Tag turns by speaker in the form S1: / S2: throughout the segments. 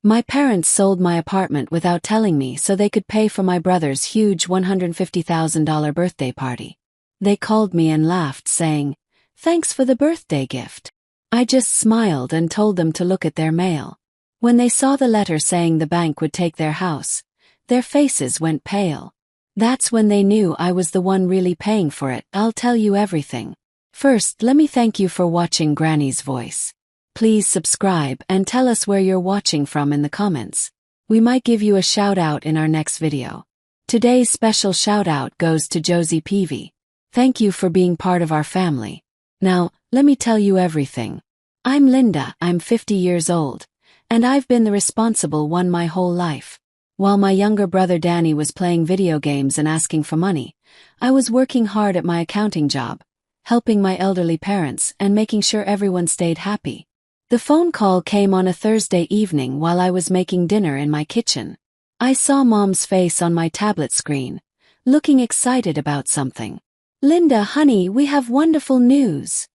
S1: My parents sold my apartment without telling me so they could pay for my brother's huge $150,000 birthday party. They called me and laughed, saying, "Thanks for the birthday gift." I just smiled and told them to look at their mail. When they saw the letter saying the bank would take their house, their faces went pale. That's when they knew I was the one really paying for it. I'll tell you everything. First, let me thank you for watching Granny's Voice. Please subscribe and tell us where you're watching from in the comments. We might give you a shout out in our next video. Today's special shout out goes to Josie Peavy. Thank you for being part of our family. Now, let me tell you everything. I'm Linda, I'm 50 years old, and I've been the responsible one my whole life. While my younger brother Danny was playing video games and asking for money, I was working hard at my accounting job, helping my elderly parents and making sure everyone stayed happy. The phone call came on a Thursday evening while I was making dinner in my kitchen. I saw Mom's face on my tablet screen, looking excited about something. "Linda, honey, we have wonderful news,"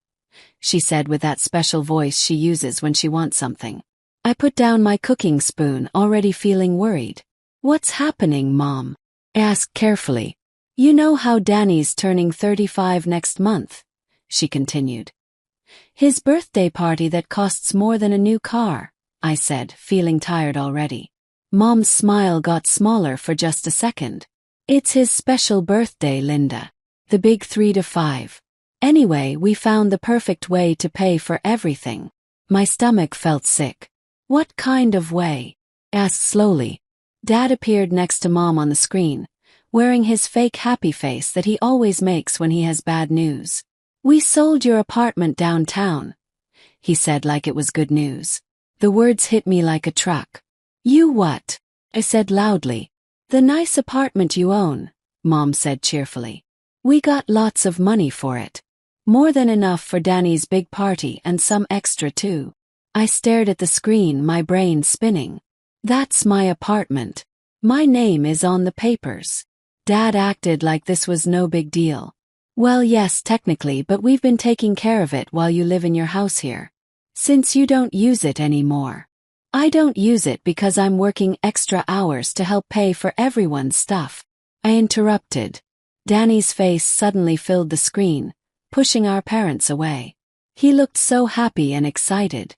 S1: she said with that special voice she uses when she wants something. I put down my cooking spoon, already feeling worried. "What's happening, Mom?" I asked carefully. "You know how Danny's turning 35 next month," she continued. "His birthday party that costs more than a new car," I said, feeling tired already. Mom's smile got smaller for just a second. "It's his special birthday, Linda. The big 3 to 5. Anyway, we found the perfect way to pay for everything." My stomach felt sick. "What kind of way?" I asked slowly. Dad appeared next to Mom on the screen, wearing his fake happy face that he always makes when he has bad news. "We sold your apartment downtown," he said like it was good news. The words hit me like a truck. "You what?" I said loudly. "The nice apartment you own," Mom said cheerfully. "We got lots of money for it. More than enough for Danny's big party and some extra too." I stared at the screen, my brain spinning. "That's my apartment. My name is on the papers." Dad acted like this was no big deal. "Well, yes, technically, but we've been taking care of it while you live in your house here. Since you don't use it anymore." "I don't use it because I'm working extra hours to help pay for everyone's stuff," I interrupted. Danny's face suddenly filled the screen, pushing our parents away. He looked so happy and excited.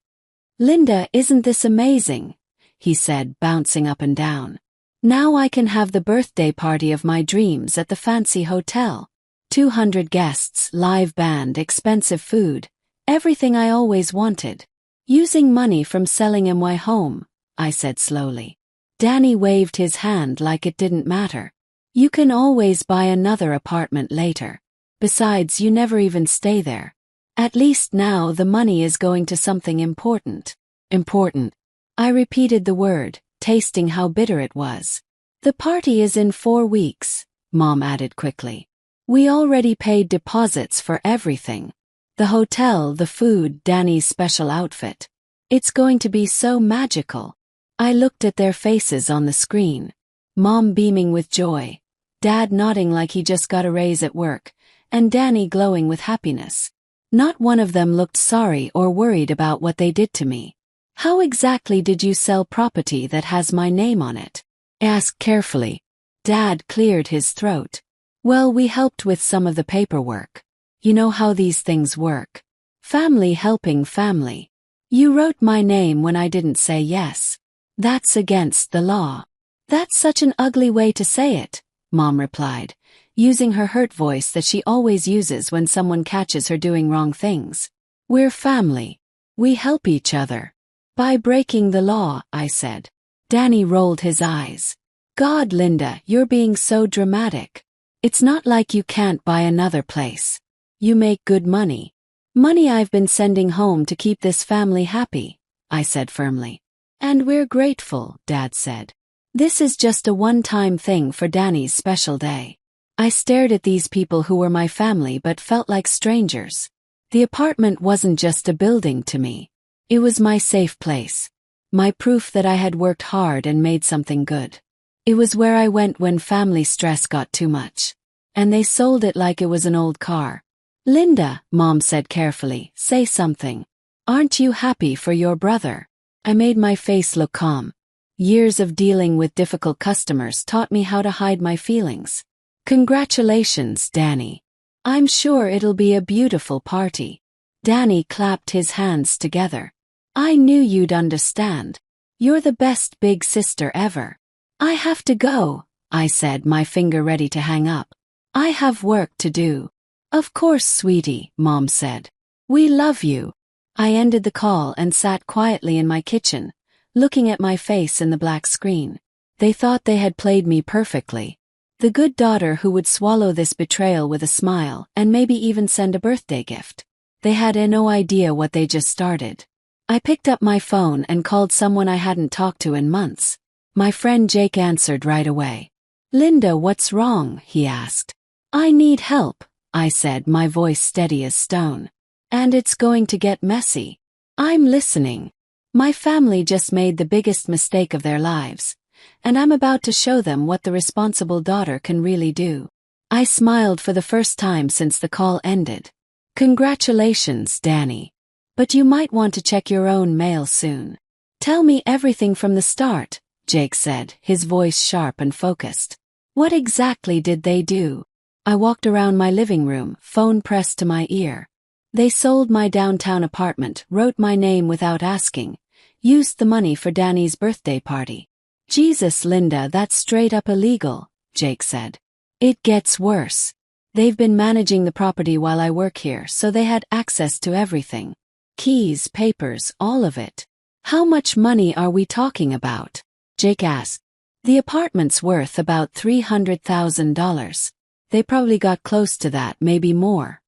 S1: "Linda, isn't this amazing?" he said, bouncing up and down. "Now I can have the birthday party of my dreams at the fancy hotel. 200 guests, live band, expensive food, everything I always wanted. Using money from selling my home," I said slowly. Danny waved his hand like it didn't matter. "You can always buy another apartment later. Besides, you never even stay there. At least now the money is going to something important." Important. I repeated the word, tasting how bitter it was. "The party is in 4 weeks," Mom added quickly. "We already paid deposits for everything. The hotel, the food, Danny's special outfit. It's going to be so magical." I looked at their faces on the screen. Mom beaming with joy, Dad nodding like he just got a raise at work, and Danny glowing with happiness. Not one of them looked sorry or worried about what they did to me. "How exactly did you sell property that has my name on it?" I asked carefully. Dad cleared his throat. "Well, we helped with some of the paperwork. You know how these things work. Family helping family. You wrote my name when I didn't say yes. That's against the law." "That's such an ugly way to say it," Mom replied, using her hurt voice that she always uses when someone catches her doing wrong things. "We're family. We help each other." "By breaking the law," I said. Danny rolled his eyes. "God, Linda, you're being so dramatic. It's not like you can't buy another place. You make good money. Money I've been sending home to keep this family happy," I said firmly. "And we're grateful," Dad said. "This is just a one-time thing for Danny's special day." I stared at these people who were my family but felt like strangers. The apartment wasn't just a building to me. It was my safe place. My proof that I had worked hard and made something good. It was where I went when family stress got too much. And they sold it like it was an old car. "Linda," Mom said carefully, "say something. Aren't you happy for your brother?" I made my face look calm. Years of dealing with difficult customers taught me how to hide my feelings. Congratulations, Danny. I'm sure it'll be a beautiful party. Danny clapped his hands together. I knew you'd understand. You're the best big sister ever. I have to go, I said, my finger ready to hang up. I have work to do. Of course, sweetie, Mom said. We love you. I ended the call and sat quietly in my kitchen, looking at my face in the black screen. They thought they had played me perfectly. The good daughter who would swallow this betrayal with a smile and maybe even send a birthday gift. They had no idea what they just started. I picked up my phone and called someone I hadn't talked to in months. My friend Jake answered right away. Linda, what's wrong? He asked. I need help, I said, my voice steady as stone. And it's going to get messy. I'm listening. My family just made the biggest mistake of their lives, and I'm about to show them what the responsible daughter can really do. I smiled for the first time since the call ended. Congratulations, Danny. But you might want to check your own mail soon. Tell me everything from the start, Jake said, his voice sharp and focused. What exactly did they do? I walked around my living room, phone pressed to my ear. They sold my downtown apartment, wrote my name without asking, used the money for Danny's birthday party. Jesus, Linda, that's straight up illegal, Jake said. It gets worse. They've been managing the property while I work here, so they had access to everything. Keys, papers, all of it. How much money are we talking about? Jake asked. The apartment's worth about $300,000. They probably got close to that, maybe more.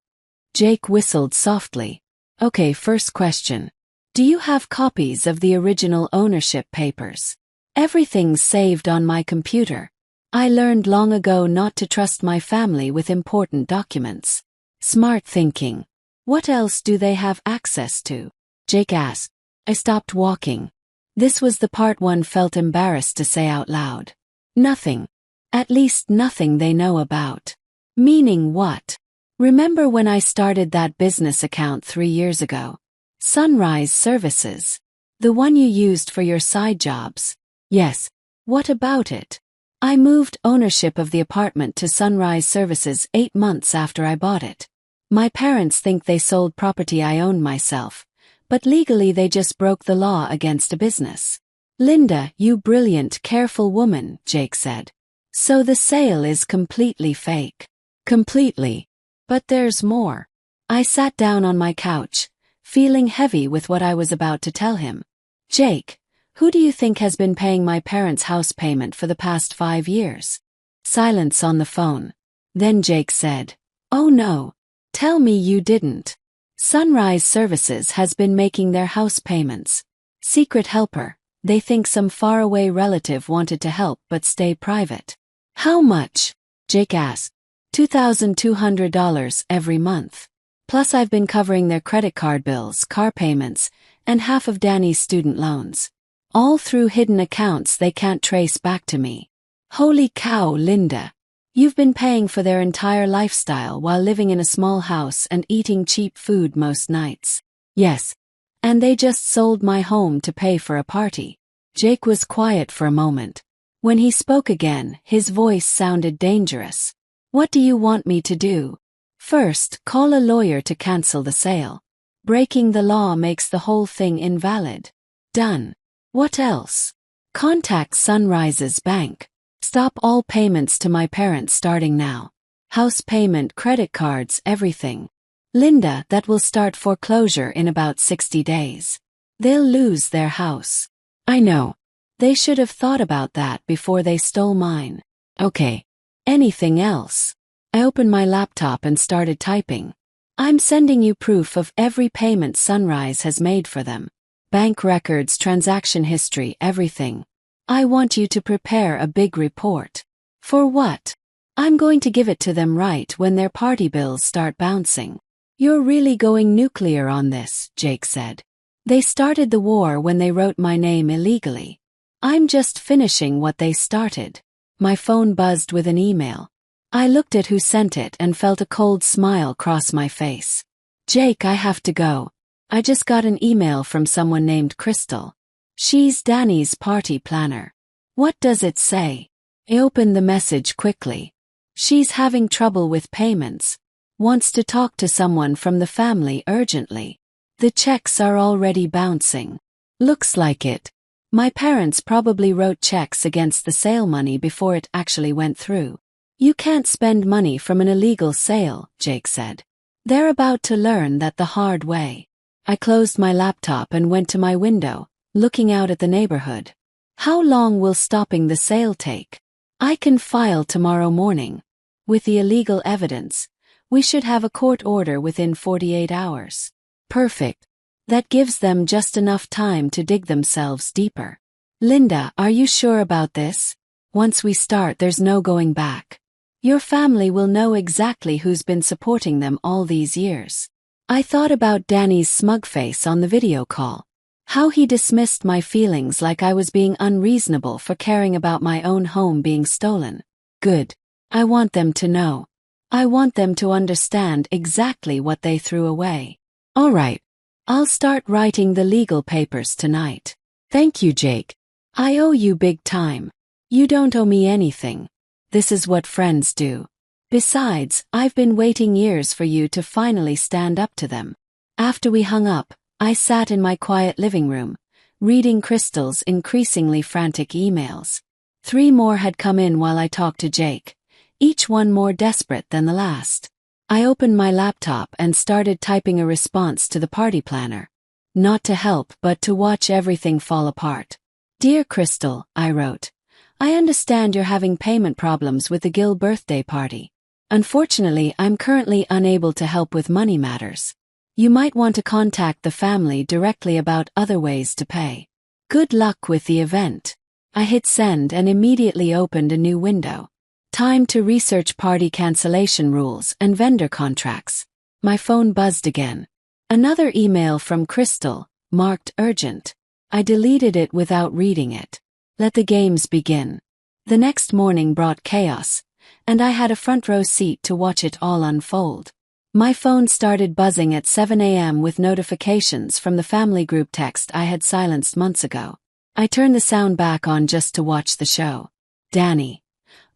S1: Jake whistled softly. Okay, first question. Do you have copies of the original ownership papers? Everything's saved on my computer. I learned long ago not to trust my family with important documents. Smart thinking. What else do they have access to? Jake asked. I stopped walking. This was the part one felt embarrassed to say out loud. Nothing. At least nothing they know about. Meaning what? Remember when I started that business account 3 years ago? Sunrise Services. The one you used for your side jobs. Yes. What about it? I moved ownership of the apartment to Sunrise Services 8 months after I bought it. My parents think they sold property I owned myself, but legally they just broke the law against a business. Linda, you brilliant, careful woman, Jake said. So the sale is completely fake. Completely. But there's more. I sat down on my couch, feeling heavy with what I was about to tell him. Jake, who do you think has been paying my parents' house payment for the past 5 years? Silence on the phone. Then Jake said, Oh no. Tell me you didn't. Sunrise Services has been making their house payments. Secret helper. They think some faraway relative wanted to help but stay private. How much? Jake asked. $2,200 every month. Plus I've been covering their credit card bills, car payments, and half of Danny's student loans. All through hidden accounts they can't trace back to me. Holy cow, Linda. You've been paying for their entire lifestyle while living in a small house and eating cheap food most nights. Yes. And they just sold my home to pay for a party. Jake was quiet for a moment. When he spoke again, his voice sounded dangerous. What do you want me to do? First, call a lawyer to cancel the sale. Breaking the law makes the whole thing invalid. Done. What else? Contact Sunrise's bank. Stop all payments to my parents starting now. House payment, credit cards, everything. Linda, that will start foreclosure in about 60 days. They'll lose their house. I know. They should have thought about that before they stole mine. Okay. Anything else? I opened my laptop and started typing. I'm sending you proof of every payment Sunrise has made for them. Bank records, transaction history, everything. I want you to prepare a big report. For what? I'm going to give it to them right when their party bills start bouncing. You're really going nuclear on this, Jake said. They started the war when they wrote my name illegally. I'm just finishing what they started. My phone buzzed with an email. I looked at who sent it and felt a cold smile cross my face. Jake, I have to go. I just got an email from someone named Crystal. She's Danny's party planner. What does it say? I opened the message quickly. She's having trouble with payments. Wants to talk to someone from the family urgently. The checks are already bouncing. Looks like it. My parents probably wrote checks against the sale money before it actually went through. You can't spend money from an illegal sale, Jake said. They're about to learn that the hard way. I closed my laptop and went to my window, looking out at the neighborhood. How long will stopping the sale take? I can file tomorrow morning. With the illegal evidence, we should have a court order within 48 hours. Perfect. That gives them just enough time to dig themselves deeper. Linda, are you sure about this? Once we start, there's no going back. Your family will know exactly who's been supporting them all these years. I thought about Danny's smug face on the video call. How he dismissed my feelings like I was being unreasonable for caring about my own home being stolen. Good. I want them to know. I want them to understand exactly what they threw away. All right. I'll start writing the legal papers tonight. Thank you, Jake. I owe you big time. You don't owe me anything. This is what friends do. Besides, I've been waiting years for you to finally stand up to them. After we hung up, I sat in my quiet living room, reading Crystal's increasingly frantic emails. 3 more had come in while I talked to Jake, each one more desperate than the last. I opened my laptop and started typing a response to the party planner. Not to help, but to watch everything fall apart. Dear Crystal, I wrote. I understand you're having payment problems with the Gill birthday party. Unfortunately, I'm currently unable to help with money matters. You might want to contact the family directly about other ways to pay. Good luck with the event. I hit send and immediately opened a new window. Time to research party cancellation rules and vendor contracts. My phone buzzed again. Another email from Crystal, marked urgent. I deleted it without reading it. Let the games begin. The next morning brought chaos, and I had a front row seat to watch it all unfold. My phone started buzzing at 7 a.m. with notifications from the family group text I had silenced months ago. I turned the sound back on just to watch the show. Danny.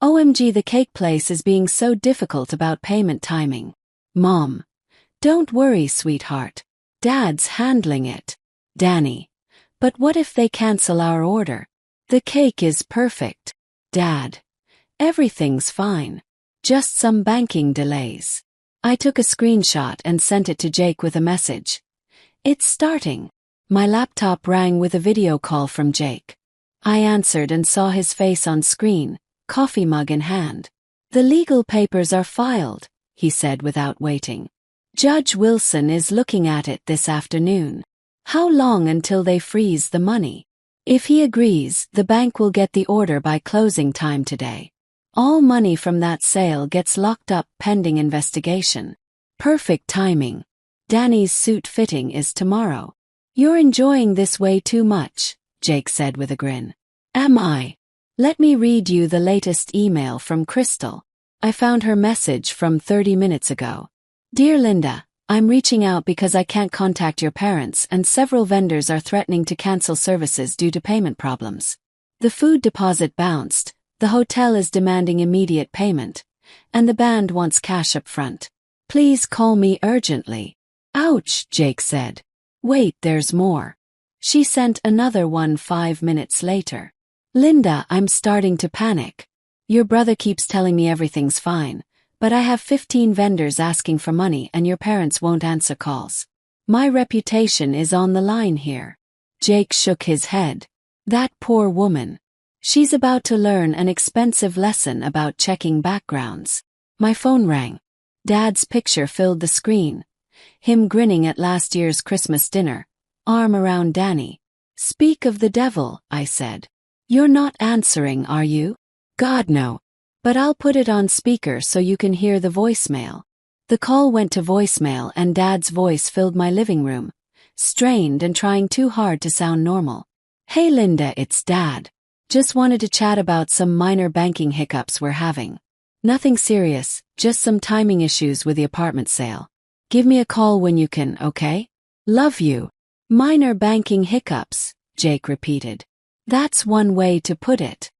S1: OMG, the cake place is being so difficult about payment timing. Mom. Don't worry, sweetheart. Dad's handling it. Danny. But what if they cancel our order? The cake is perfect. Dad. Everything's fine. Just some banking delays. I took a screenshot and sent it to Jake with a message. It's starting. My laptop rang with a video call from Jake. I answered and saw his face on screen, coffee mug in hand. The legal papers are filed, he said without waiting. Judge Wilson is looking at it this afternoon. How long until they freeze the money? If he agrees, the bank will get the order by closing time today. All money from that sale gets locked up pending investigation. Perfect timing. Danny's suit fitting is tomorrow. You're enjoying this way too much, Jake said with a grin. Am I? Let me read you the latest email from Crystal. I found her message from 30 minutes ago. Dear Linda, I'm reaching out because I can't contact your parents and several vendors are threatening to cancel services due to payment problems. The food deposit bounced, the hotel is demanding immediate payment, and the band wants cash up front. Please call me urgently. Ouch, Jake said. Wait, there's more. She sent another one 5 minutes later. Linda, I'm starting to panic. Your brother keeps telling me everything's fine, but I have 15 vendors asking for money and your parents won't answer calls. My reputation is on the line here. Jake shook his head. That poor woman. She's about to learn an expensive lesson about checking backgrounds. My phone rang. Dad's picture filled the screen. Him grinning at last year's Christmas dinner, arm around Danny. Speak of the devil, I said. You're not answering, are you? God, no. But I'll put it on speaker so you can hear the voicemail. The call went to voicemail and Dad's voice filled my living room, strained and trying too hard to sound normal. Hey Linda, it's Dad. Just wanted to chat about some minor banking hiccups we're having. Nothing serious, just some timing issues with the apartment sale. Give me a call when you can, okay? Love you. Minor banking hiccups, Jake repeated. That's one way to put it.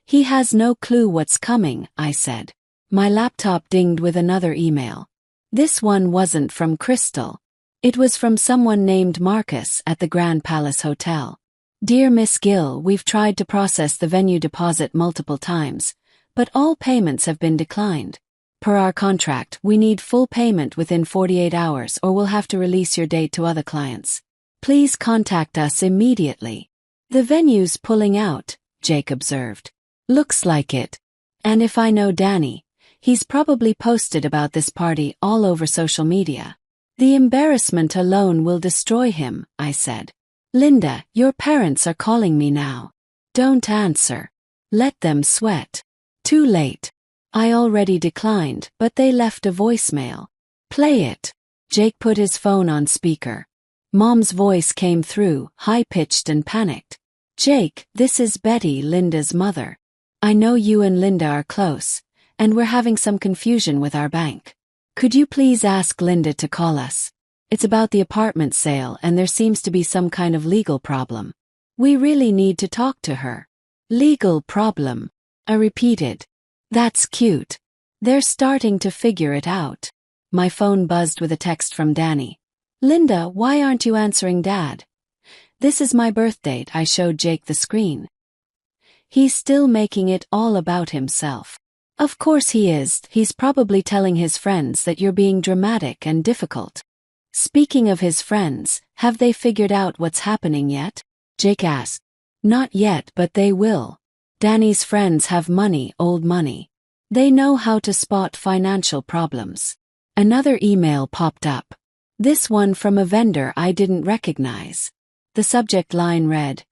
S1: He has no clue what's coming, I said. My laptop dinged with another email. This one wasn't from Crystal. It was from someone named Marcus at the Grand Palace Hotel. Dear Miss Gill, we've tried to process the venue deposit multiple times, but all payments have been declined. Per our contract, we need full payment within 48 hours or we'll have to release your date to other clients. Please contact us immediately. The venue's pulling out, Jake observed. Looks like it. And if I know Danny, he's probably posted about this party all over social media. The embarrassment alone will destroy him, I said. Linda, your parents are calling me now. Don't answer. Let them sweat. Too late. I already declined, but they left a voicemail. Play it. Jake put his phone on speaker. Mom's voice came through, high-pitched and panicked. Jake, this is Betty, Linda's mother. I know you and Linda are close, and we're having some confusion with our bank. Could you please ask Linda to call us? It's about the apartment sale and there seems to be some kind of legal problem. We really need to talk to her. Legal problem. I repeated. That's cute. They're starting to figure it out. My phone buzzed with a text from Danny. Linda, why aren't you answering Dad? This is my birthday. I showed Jake the screen. He's still making it all about himself. Of course he is. He's probably telling his friends that you're being dramatic and difficult. Speaking of his friends, have they figured out what's happening yet? Jake asked. Not yet, but they will. Danny's friends have money, old money. They know how to spot financial problems. Another email popped up. This one from a vendor I didn't recognize. The subject line read,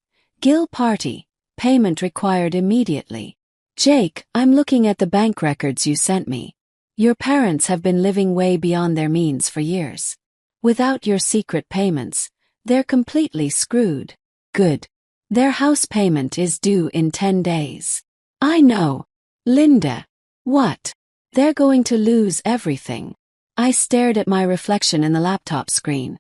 S1: Gill Party, payment required immediately. Jake, I'm looking at the bank records you sent me. Your parents have been living way beyond their means for years. Without your secret payments, they're completely screwed. Good. Their house payment is due in 10 days. I know. Linda. What? They're going to lose everything. I stared at my reflection in the laptop screen,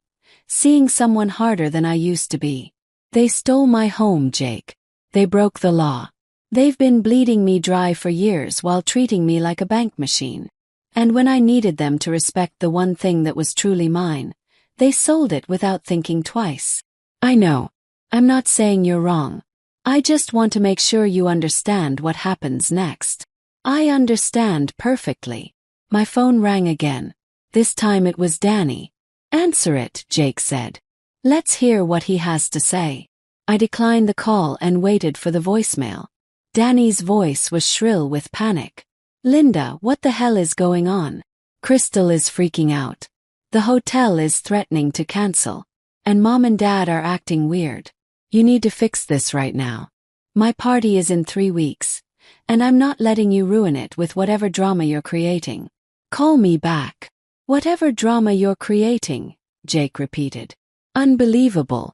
S1: seeing someone harder than I used to be. They stole my home, Jake. They broke the law. They've been bleeding me dry for years while treating me like a bank machine. And when I needed them to respect the one thing that was truly mine, they sold it without thinking twice. I know. I'm not saying you're wrong. I just want to make sure you understand what happens next. I understand perfectly. My phone rang again. This time it was Danny. Answer it, Jake said. Let's hear what he has to say. I declined the call and waited for the voicemail. Danny's voice was shrill with panic. Linda, what the hell is going on? Crystal is freaking out. The hotel is threatening to cancel. And Mom and Dad are acting weird. You need to fix this right now. My party is in 3 weeks, and I'm not letting you ruin it with whatever drama you're creating. Call me back. Whatever drama you're creating, Jake repeated. Unbelievable.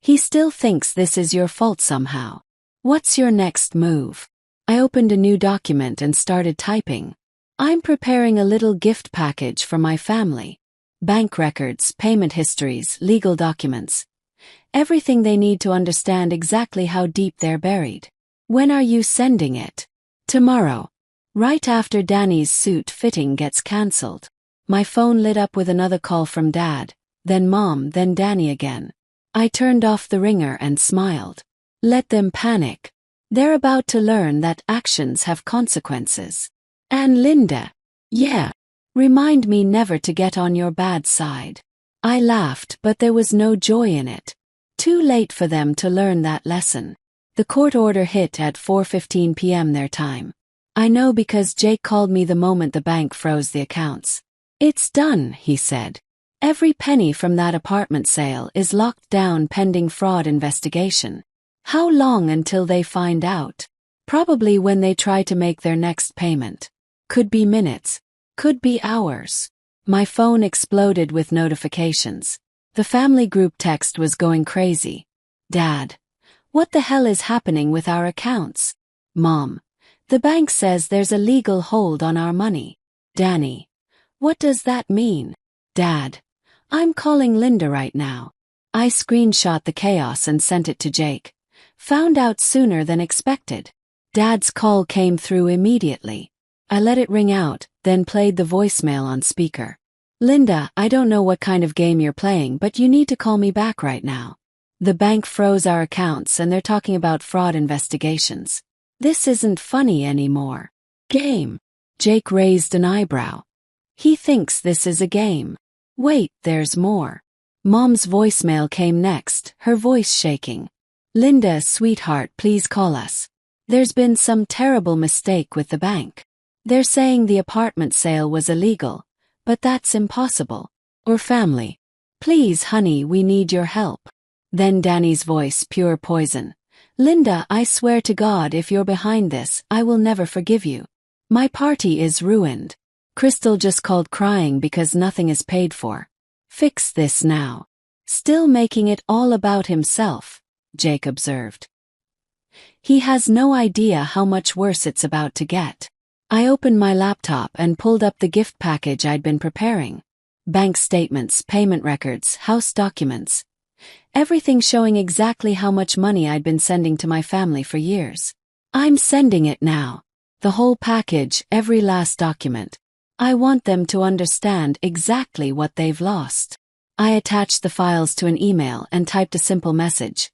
S1: He still thinks this is your fault somehow. What's your next move? I opened a new document and started typing. I'm preparing a little gift package for my family. Bank records, payment histories, legal documents. Everything they need to understand exactly how deep they're buried. When are you sending it? Tomorrow. Right after Danny's suit fitting gets cancelled. My phone lit up with another call from Dad, then Mom, then Danny again. I turned off the ringer and smiled. Let them panic. They're about to learn that actions have consequences. And Linda. Yeah. Remind me never to get on your bad side. I laughed, but there was no joy in it. Too late for them to learn that lesson. The court order hit at 4:15 p.m. their time. I know because Jake called me the moment the bank froze the accounts. It's done, he said. Every penny from that apartment sale is locked down pending fraud investigation. How long until they find out? Probably when they try to make their next payment. Could be minutes. Could be hours. My phone exploded with notifications. The family group text was going crazy. Dad. What the hell is happening with our accounts? Mom. The bank says there's a legal hold on our money. Danny. What does that mean? Dad. I'm calling Linda right now. I screenshot the chaos and sent it to Jake. Found out sooner than expected. Dad's call came through immediately. I let it ring out, then played the voicemail on speaker. Linda, I don't know what kind of game you're playing, but you need to call me back right now. The bank froze our accounts and they're talking about fraud investigations. This isn't funny anymore. Game. Jake raised an eyebrow. He thinks this is a game. Wait, there's more. Mom's voicemail came next, her voice shaking. Linda, sweetheart, please call us. There's been some terrible mistake with the bank. They're saying the apartment sale was illegal, but that's impossible. Or family. Please, honey, we need your help. Then Danny's voice, pure poison. Linda, I swear to God, if you're behind this, I will never forgive you. My party is ruined. Crystal just called crying because nothing is paid for. Fix this now. Still making it all about himself, Jake observed. He has no idea how much worse it's about to get. I opened my laptop and pulled up the gift package I'd been preparing. Bank statements, payment records, house documents. Everything showing exactly how much money I'd been sending to my family for years. I'm sending it now. The whole package, every last document. I want them to understand exactly what they've lost. I attached the files to an email and typed a simple message.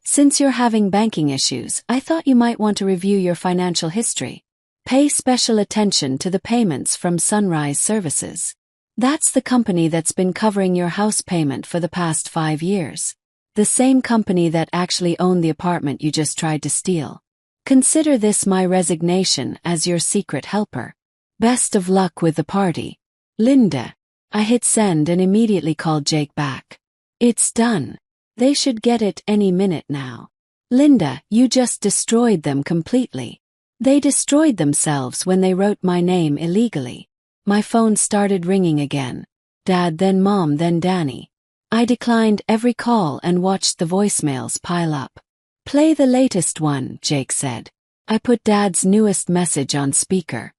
S1: Since you're having banking issues, I thought you might want to review your financial history. Pay special attention to the payments from Sunrise Services. That's the company that's been covering your house payment for the past 5 years. The same company that actually owned the apartment you just tried to steal. Consider this my resignation as your secret helper. Best of luck with the party. Linda. I hit send and immediately called Jake back. It's done. They should get it any minute now. Linda, you just destroyed them completely. They destroyed themselves when they wrote my name illegally. My phone started ringing again. Dad, then Mom, then Danny. I declined every call and watched the voicemails pile up. Play the latest one, Jake said. I put Dad's newest message on speaker.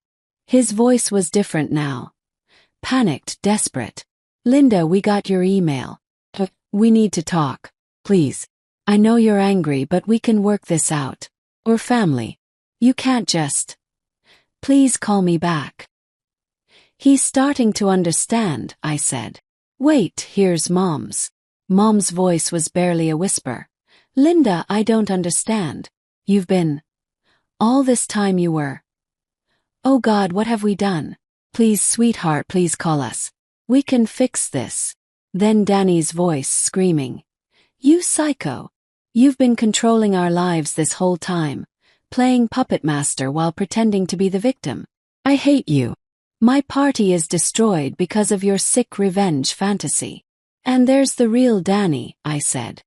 S1: His voice was different now. Panicked, desperate. Linda, we got your email. We need to talk. Please. I know you're angry, but we can work this out. We're family. You can't just. Please call me back. He's starting to understand, I said. Wait, here's Mom's. Mom's voice was barely a whisper. Linda, I don't understand. You've been. All this time you were. Oh God, what have we done? Please, sweetheart, please call us. We can fix this. Then Danny's voice screaming. You psycho. You've been controlling our lives this whole time. Playing puppet master while pretending to be the victim. I hate you. My party is destroyed because of your sick revenge fantasy. And there's the real Danny, I said.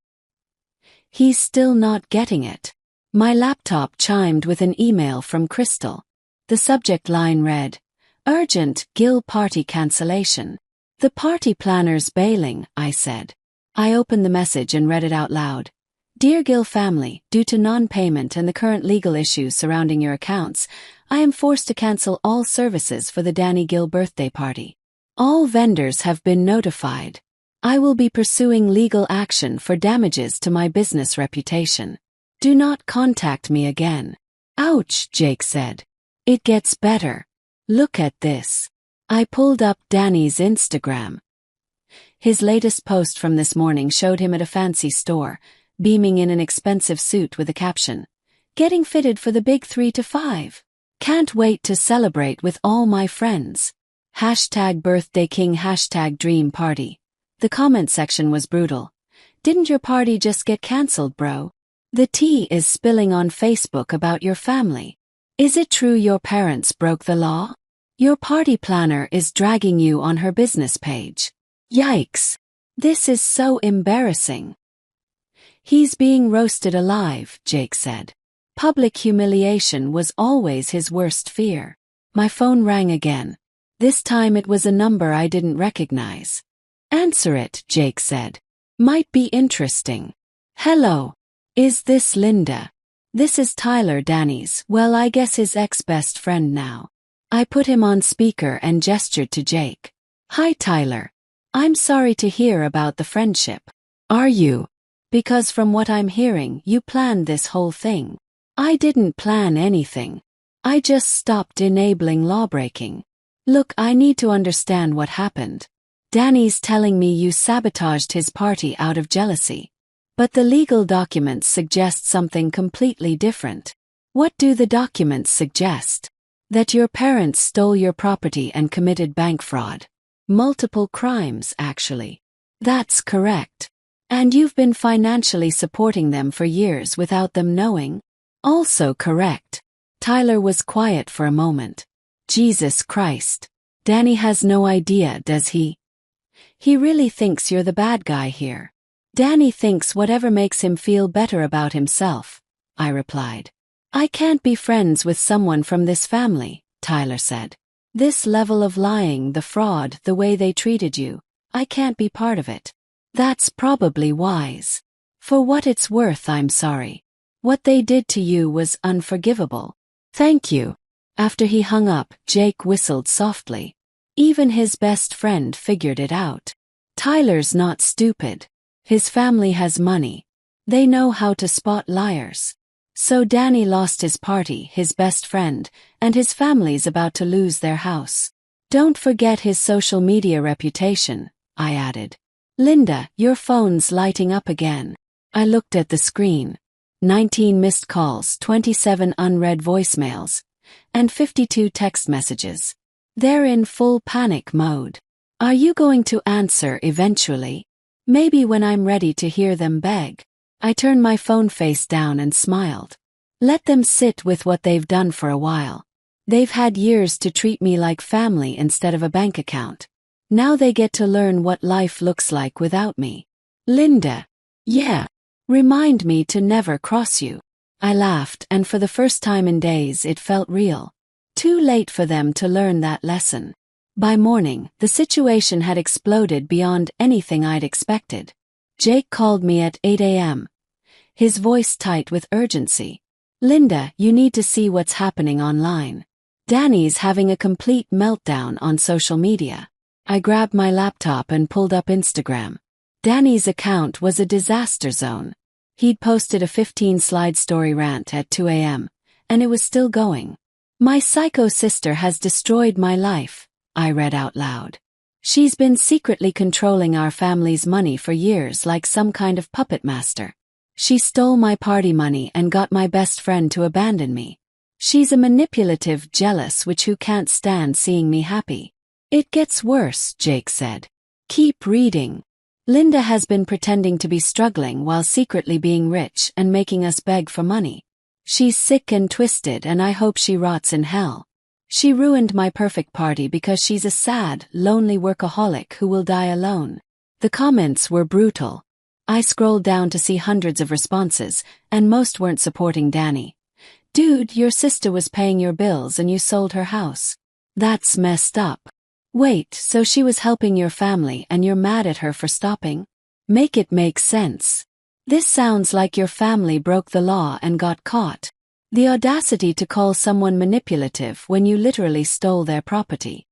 S1: He's still not getting it. My laptop chimed with an email from Crystal. The subject line read, Urgent, Gil party cancellation. The party planner's bailing, I said. I opened the message and read it out loud. Dear Gil family, due to non-payment and the current legal issues surrounding your accounts, I am forced to cancel all services for the Danny Gil birthday party. All vendors have been notified. I will be pursuing legal action for damages to my business reputation. Do not contact me again. Ouch, Jake said. It gets better. Look at this. I pulled up Danny's Instagram. His latest post from this morning showed him at a fancy store, beaming in an expensive suit with a caption, Getting fitted for the big 3 to 5. Can't wait to celebrate with all my friends. #birthday king #dream party. The comment section was brutal. Didn't your party just get cancelled, bro? The tea is spilling on Facebook about your family. Is it true your parents broke the law? Your party planner is dragging you on her business page. Yikes. This is so embarrassing. He's being roasted alive, Jake said. Public humiliation was always his worst fear. My phone rang again. This time it was a number I didn't recognize. Answer it, Jake said. Might be interesting. Hello. Is this Linda? This is Tyler, Danny's, well, I guess his ex-best friend now. I put him on speaker and gestured to Jake. Hi, Tyler. I'm sorry to hear about the friendship. Are you? Because from what I'm hearing, you planned this whole thing. I didn't plan anything. I just stopped enabling lawbreaking. Look, I need to understand what happened. Danny's telling me you sabotaged his party out of jealousy. But the legal documents suggest something completely different. What do the documents suggest? That your parents stole your property and committed bank fraud. Multiple crimes, actually. That's correct. And you've been financially supporting them for years without them knowing? Also correct. Tyler was quiet for a moment. Jesus Christ. Danny has no idea, does he? He really thinks you're the bad guy here. Danny thinks whatever makes him feel better about himself, I replied. I can't be friends with someone from this family, Tyler said. This level of lying, the fraud, the way they treated you, I can't be part of it. That's probably wise. For what it's worth, I'm sorry. What they did to you was unforgivable. Thank you. After he hung up, Jake whistled softly. Even his best friend figured it out. Tyler's not stupid. His family has money. They know how to spot liars. So Danny lost his party, his best friend, and his family's about to lose their house. Don't forget his social media reputation, I added. Linda, your phone's lighting up again. I looked at the screen. 19 missed calls, 27 unread voicemails, and 52 text messages. They're in full panic mode. Are you going to answer eventually? Maybe when I'm ready to hear them beg. I turned my phone face down and smiled. Let them sit with what they've done for a while. They've had years to treat me like family instead of a bank account. Now they get to learn what life looks like without me. Linda. Yeah. Remind me to never cross you. I laughed, and for the first time in days it felt real. Too late for them to learn that lesson. By morning, the situation had exploded beyond anything I'd expected. Jake called me at 8 a.m., his voice tight with urgency. Linda, you need to see what's happening online. Danny's having a complete meltdown on social media. I grabbed my laptop and pulled up Instagram. Danny's account was a disaster zone. He'd posted a 15-slide story rant at 2 a.m., and it was still going. My psycho sister has destroyed my life, I read out loud. She's been secretly controlling our family's money for years like some kind of puppet master. She stole my party money and got my best friend to abandon me. She's a manipulative, jealous witch who can't stand seeing me happy. It gets worse, Jake said. Keep reading. Linda has been pretending to be struggling while secretly being rich and making us beg for money. She's sick and twisted, and I hope she rots in hell. She ruined my perfect party because she's a sad, lonely workaholic who will die alone. The comments were brutal. I scrolled down to see hundreds of responses, and most weren't supporting Danny. Dude, your sister was paying your bills and you sold her house. That's messed up. Wait, so she was helping your family and you're mad at her for stopping? Make it make sense. This sounds like your family broke the law and got caught. The audacity to call someone manipulative when you literally stole their property.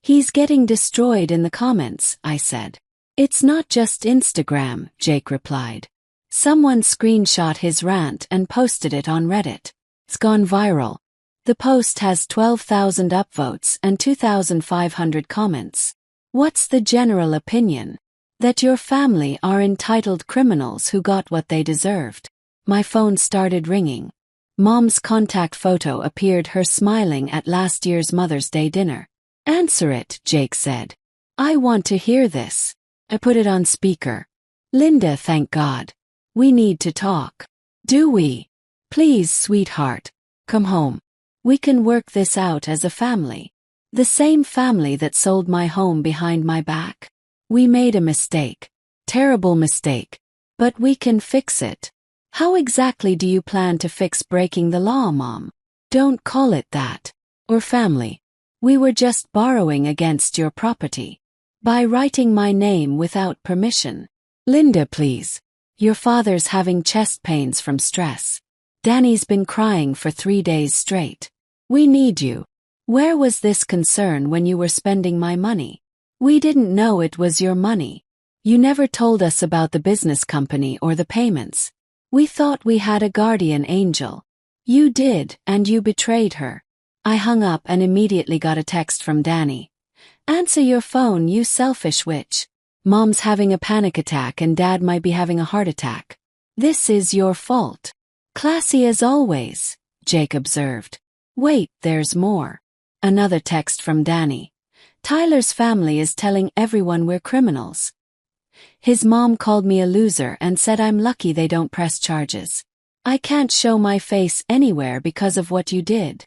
S1: He's getting destroyed in the comments, I said. It's not just Instagram, Jake replied. Someone screenshot his rant and posted it on Reddit. It's gone viral. The post has 12,000 upvotes and 2,500 comments. What's the general opinion? That your family are entitled criminals who got what they deserved. My phone started ringing. Mom's contact photo appeared, her smiling at last year's Mother's Day dinner. Answer it, Jake said. I want to hear this. I put it on speaker. Linda, thank God. We need to talk. Do we? Please, sweetheart. Come home. We can work this out as a family. The same family that sold my home behind my back. We made a mistake. Terrible mistake. But we can fix it. How exactly do you plan to fix breaking the law, Mom? Don't call it that. Or family. We were just borrowing against your property. By writing my name without permission. Linda, please. Your father's having chest pains from stress. Danny's been crying for 3 days straight. We need you. Where was this concern when you were spending my money? We didn't know it was your money. You never told us about the business company or the payments. We thought we had a guardian angel. You did, and you betrayed her. I hung up and immediately got a text from Danny. Answer your phone, you selfish witch. Mom's having a panic attack and Dad might be having a heart attack. This is your fault. Classy as always, Jake observed. Wait, there's more. Another text from Danny. Tyler's family is telling everyone we're criminals. His mom called me a loser and said I'm lucky they don't press charges. I can't show my face anywhere because of what you did.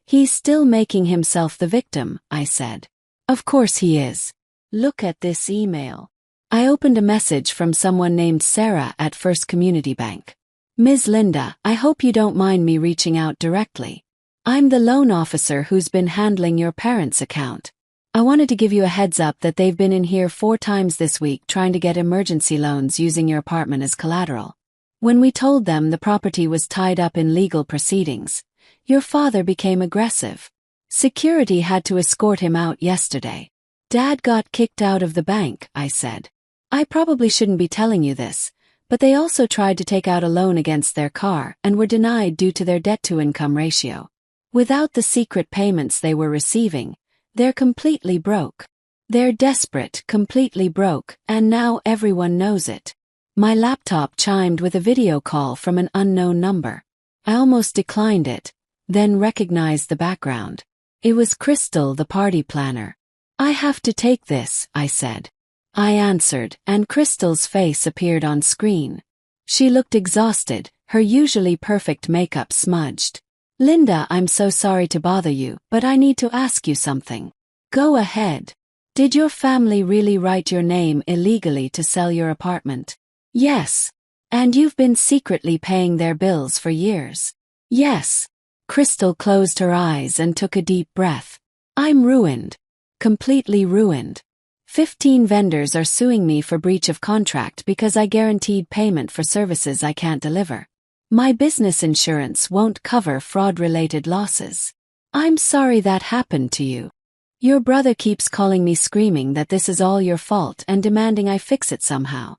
S1: He's still making himself the victim, I said. Of course he is. Look at this email. I opened a message from someone named Sarah at First Community Bank. Ms. Linda, I hope you don't mind me reaching out directly. I'm the loan officer who's been handling your parents' account. I wanted to give you a heads up that they've been in here 4 times this week trying to get emergency loans using your apartment as collateral. When we told them the property was tied up in legal proceedings, your father became aggressive. Security had to escort him out yesterday. Dad got kicked out of the bank, I said. I probably shouldn't be telling you this, but they also tried to take out a loan against their car and were denied due to their debt-to-income ratio. Without the secret payments they were receiving, they're completely broke. They're desperate, completely broke, and now everyone knows it. My laptop chimed with a video call from an unknown number. I almost declined it, then recognized the background. It was Crystal, the party planner. I have to take this, I said. I answered, and Crystal's face appeared on screen. She looked exhausted, her usually perfect makeup smudged. Linda, I'm so sorry to bother you, but I need to ask you something. Go ahead. Did your family really write your name illegally to sell your apartment? Yes. And you've been secretly paying their bills for years? Yes. Crystal closed her eyes and took a deep breath. I'm ruined. Completely ruined. 15 vendors are suing me for breach of contract because I guaranteed payment for services I can't deliver. My business insurance won't cover fraud-related losses. I'm sorry that happened to you. Your brother keeps calling me screaming that this is all your fault and demanding I fix it somehow.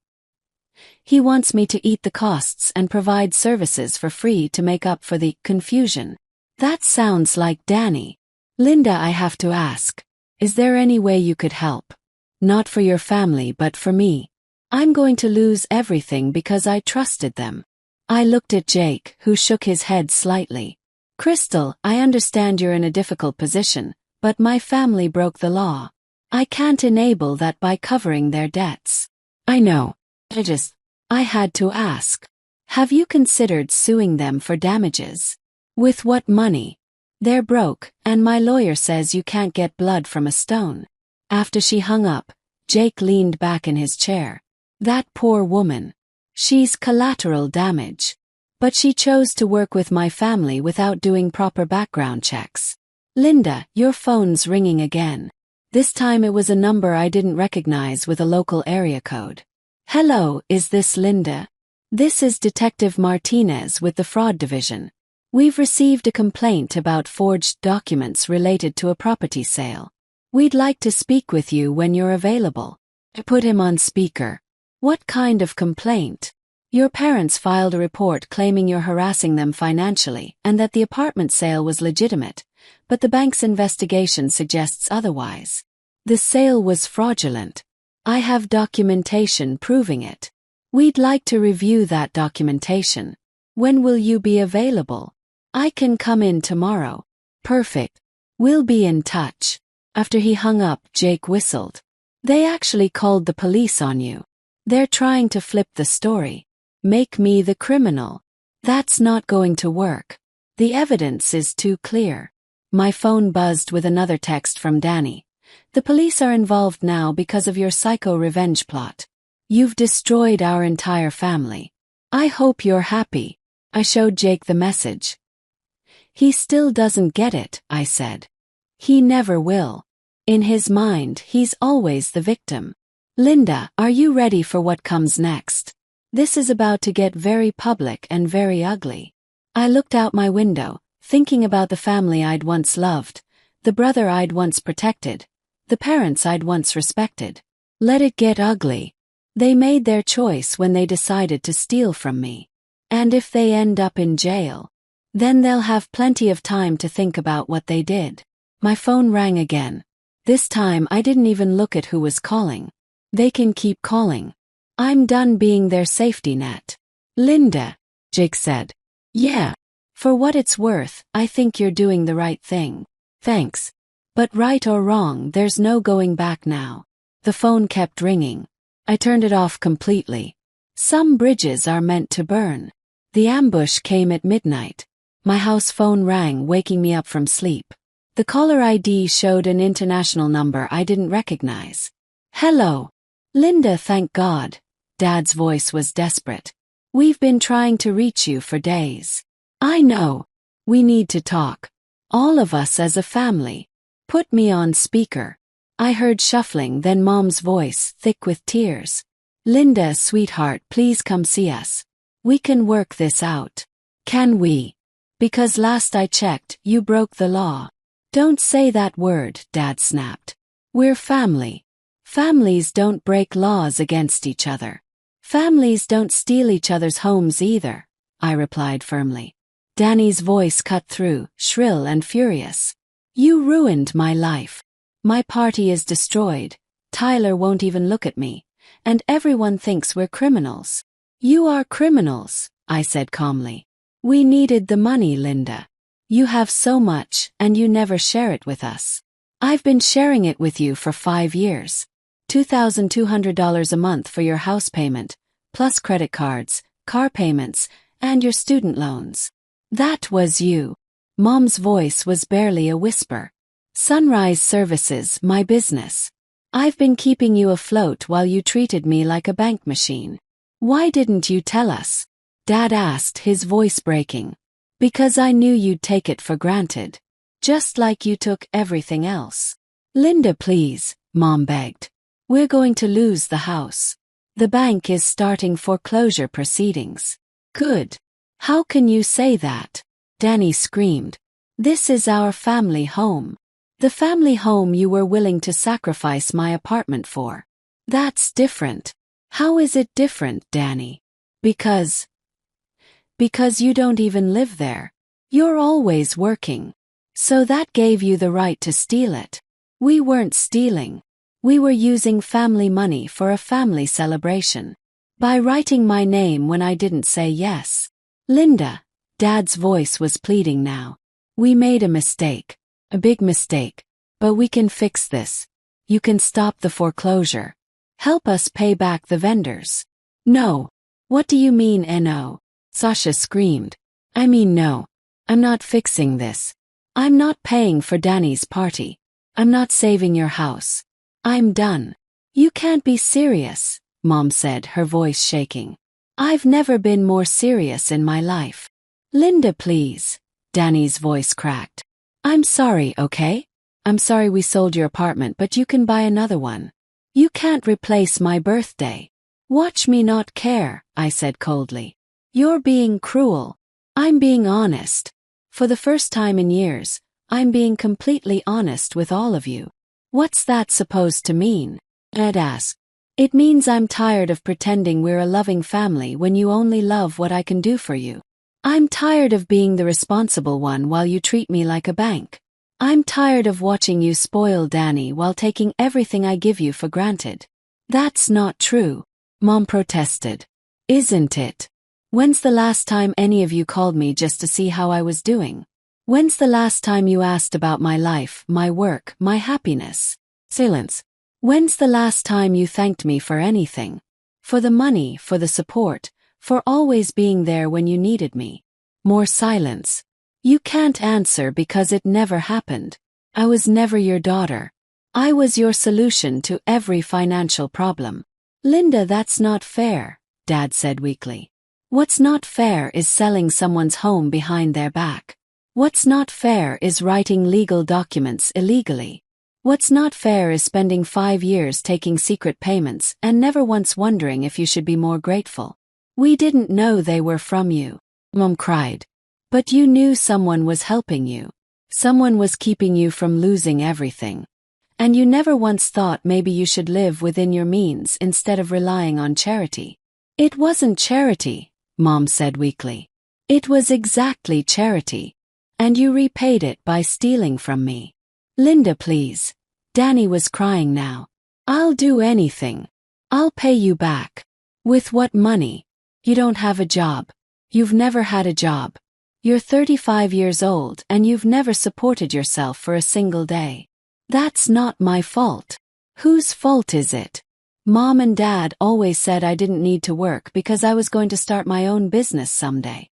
S1: He wants me to eat the costs and provide services for free to make up for the confusion. That sounds like Danny. Linda, I have to ask. Is there any way you could help? Not for your family but for me. I'm going to lose everything because I trusted them. I looked at Jake, who shook his head slightly. Crystal, I understand you're in a difficult position, but my family broke the law. I can't enable that by covering their debts. I know. I had to ask. Have you considered suing them for damages? With what money? They're broke, and my lawyer says you can't get blood from a stone. After she hung up, Jake leaned back in his chair. That poor woman. She's collateral damage. But she chose to work with my family without doing proper background checks. Linda, your phone's ringing again. This time it was a number I didn't recognize with a local area code. Hello, is this Linda? This is Detective Martinez with the Fraud Division. We've received a complaint about forged documents related to a property sale. We'd like to speak with you when you're available. I put him on speaker. What kind of complaint? Your parents filed a report claiming you're harassing them financially and that the apartment sale was legitimate, but the bank's investigation suggests otherwise. The sale was fraudulent. I have documentation proving it. We'd like to review that documentation. When will you be available? I can come in tomorrow. Perfect. We'll be in touch. After he hung up, Jake whistled. They actually called the police on you. They're trying to flip the story. Make me the criminal. That's not going to work. The evidence is too clear. My phone buzzed with another text from Danny. The police are involved now because of your psycho revenge plot. You've destroyed our entire family. I hope you're happy. I showed Jake the message. He still doesn't get it, I said. He never will. In his mind, he's always the victim. Linda, are you ready for what comes next? This is about to get very public and very ugly. I looked out my window, thinking about the family I'd once loved, the brother I'd once protected, the parents I'd once respected. Let it get ugly. They made their choice when they decided to steal from me. And if they end up in jail, then they'll have plenty of time to think about what they did. My phone rang again. This time I didn't even look at who was calling. They can keep calling. I'm done being their safety net. Linda, Jake said. Yeah. For what it's worth, I think you're doing the right thing. Thanks. But right or wrong, there's no going back now. The phone kept ringing. I turned it off completely. Some bridges are meant to burn. The ambush came at midnight. My house phone rang, waking me up from sleep. The caller ID showed an international number I didn't recognize. Hello. Linda, thank God. Dad's voice was desperate. We've been trying to reach you for days. I know. We need to talk. All of us as a family. Put me on speaker. I heard shuffling, then Mom's voice, thick with tears. Linda, sweetheart, please come see us. We can work this out. Can we? Because last I checked, you broke the law. Don't say that word, Dad snapped. We're family. Families don't break laws against each other. Families don't steal each other's homes either, I replied firmly. Danny's voice cut through, shrill and furious. You ruined my life. My party is destroyed. Tyler won't even look at me. And everyone thinks we're criminals. You are criminals, I said calmly. We needed the money, Linda. You have so much, and you never share it with us. I've been sharing it with you for 5 years. $2,200 a month for your house payment, plus credit cards, car payments, and your student loans. That was you. Mom's voice was barely a whisper. Sunrise Services, my business. I've been keeping you afloat while you treated me like a bank machine. Why didn't you tell us? Dad asked, his voice breaking. Because I knew you'd take it for granted. Just like you took everything else. Linda, please, Mom begged. We're going to lose the house. The bank is starting foreclosure proceedings. Good. How can you say that? Danny screamed. This is our family home. The family home you were willing to sacrifice my apartment for. That's different. How is it different, Danny? Because you don't even live there. You're always working. So that gave you the right to steal it. We weren't stealing. We were using family money for a family celebration. By writing my name when I didn't say yes. Linda, Dad's voice was pleading now. We made a mistake. A big mistake. But we can fix this. You can stop the foreclosure. Help us pay back the vendors. No. What do you mean, no? Sasha screamed. I mean no. I'm not fixing this. I'm not paying for Danny's party. I'm not saving your house. I'm done. You can't be serious, Mom said, her voice shaking. I've never been more serious in my life. Linda, please. Danny's voice cracked. I'm sorry, okay? I'm sorry we sold your apartment, but you can buy another one. You can't replace my birthday. Watch me not care, I said coldly. You're being cruel. I'm being honest. For the first time in years, I'm being completely honest with all of you. What's that supposed to mean? Ed asked. It means I'm tired of pretending we're a loving family when you only love what I can do for you. I'm tired of being the responsible one while you treat me like a bank. I'm tired of watching you spoil Danny while taking everything I give you for granted. That's not true, Mom protested. Isn't it? When's the last time any of you called me just to see how I was doing? When's the last time you asked about my life, my work, my happiness? Silence. When's the last time you thanked me for anything? For the money, for the support, for always being there when you needed me. More silence. You can't answer because it never happened. I was never your daughter. I was your solution to every financial problem. Linda, that's not fair, Dad said weakly. What's not fair is selling someone's home behind their back. What's not fair is writing legal documents illegally. What's not fair is spending 5 years taking secret payments and never once wondering if you should be more grateful. We didn't know they were from you, Mom cried. But you knew someone was helping you. Someone was keeping you from losing everything. And you never once thought maybe you should live within your means instead of relying on charity. It wasn't charity, Mom said weakly. It was exactly charity. And you repaid it by stealing from me. Linda, please. Danny was crying now. I'll do anything. I'll pay you back. With what money? You don't have a job. You've never had a job. You're 35 years old and you've never supported yourself for a single day. That's not my fault. Whose fault is it? Mom and Dad always said I didn't need to work because I was going to start my own business someday.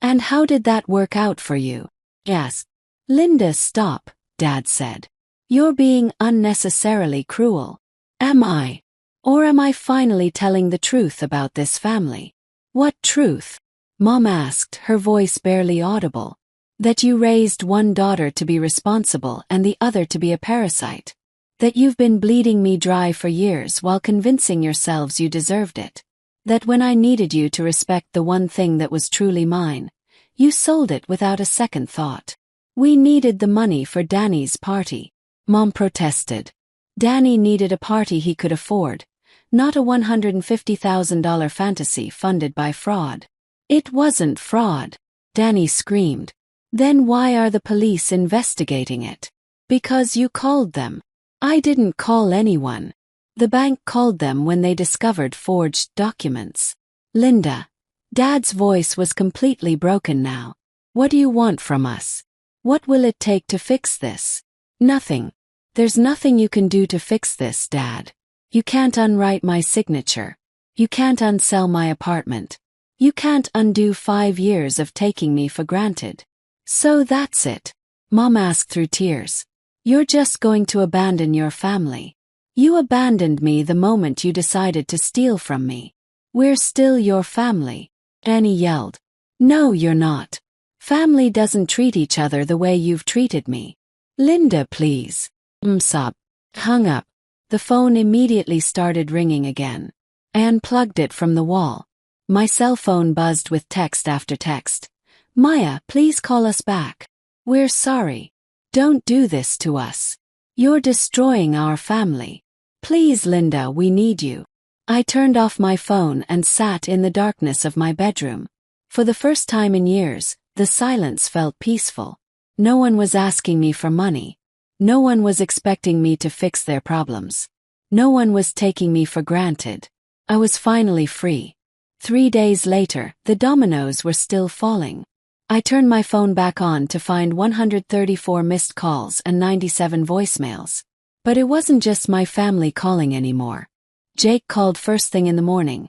S1: And how did that work out for you? Yes. Linda, stop, Dad said. You're being unnecessarily cruel. Am I? Or am I finally telling the truth about this family? What truth? Mom asked, her voice barely audible. That you raised one daughter to be responsible and the other to be a parasite. That you've been bleeding me dry for years while convincing yourselves you deserved it. That when I needed you to respect the one thing that was truly mine, you sold it without a second thought. We needed the money for Danny's party. Mom protested. Danny needed a party he could afford, not a $150,000 fantasy funded by fraud. It wasn't fraud, Danny screamed. Then why are the police investigating it? Because you called them. I didn't call anyone. The bank called them when they discovered forged documents. Linda. Dad's voice was completely broken now. What do you want from us? What will it take to fix this? Nothing. There's nothing you can do to fix this, Dad. You can't unwrite my signature. You can't unsell my apartment. You can't undo 5 years of taking me for granted. So that's it. Mom asked through tears. You're just going to abandon your family. You abandoned me the moment you decided to steal from me. We're still your family. Danny yelled. No, you're not. Family doesn't treat each other the way you've treated me. Linda, please. Sob. Hung up. The phone immediately started ringing again. I unplugged it from the wall. My cell phone buzzed with text after text. Maya, please call us back. We're sorry. Don't do this to us. You're destroying our family. Please, Linda, we need you. I turned off my phone and sat in the darkness of my bedroom. For the first time in years, the silence felt peaceful. No one was asking me for money. No one was expecting me to fix their problems. No one was taking me for granted. I was finally free. 3 days later, the dominoes were still falling. I turned my phone back on to find 134 missed calls and 97 voicemails. But it wasn't just my family calling anymore. Jake called first thing in the morning.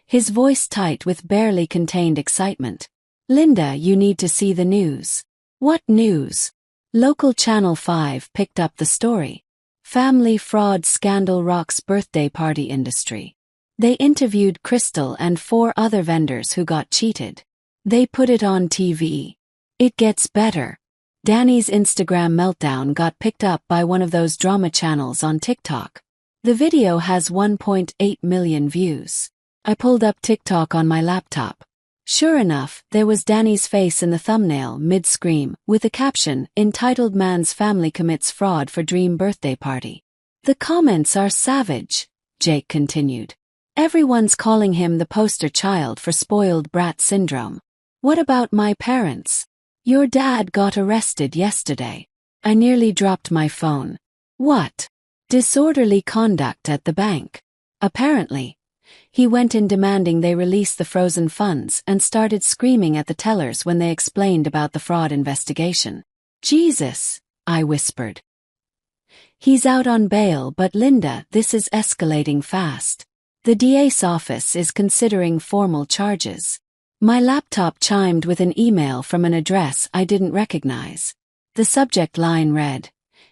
S1: His voice tight with barely contained excitement. Linda, you need to see the news. What news? Local Channel 5 picked up the story. Family fraud scandal rocks birthday party industry. They interviewed Crystal and 4 other vendors who got cheated. They put it on TV. It gets better. Danny's Instagram meltdown got picked up by one of those drama channels on TikTok. The video has 1.8 million views. I pulled up TikTok on my laptop. Sure enough, there was Danny's face in the thumbnail mid-scream, with a caption entitled Man's Family Commits Fraud for Dream Birthday Party. The comments are savage, Jake continued. Everyone's calling him the poster child for spoiled brat syndrome. What about my parents? Your dad got arrested yesterday. I nearly dropped my phone. What? Disorderly conduct at the bank. Apparently. He went in demanding they release the frozen funds and started screaming at the tellers when they explained about the fraud investigation. Jesus, I whispered. He's out on bail, but Linda, this is escalating fast. The DA's office is considering formal charges. My laptop chimed with an email from an address I didn't recognize. The subject line read,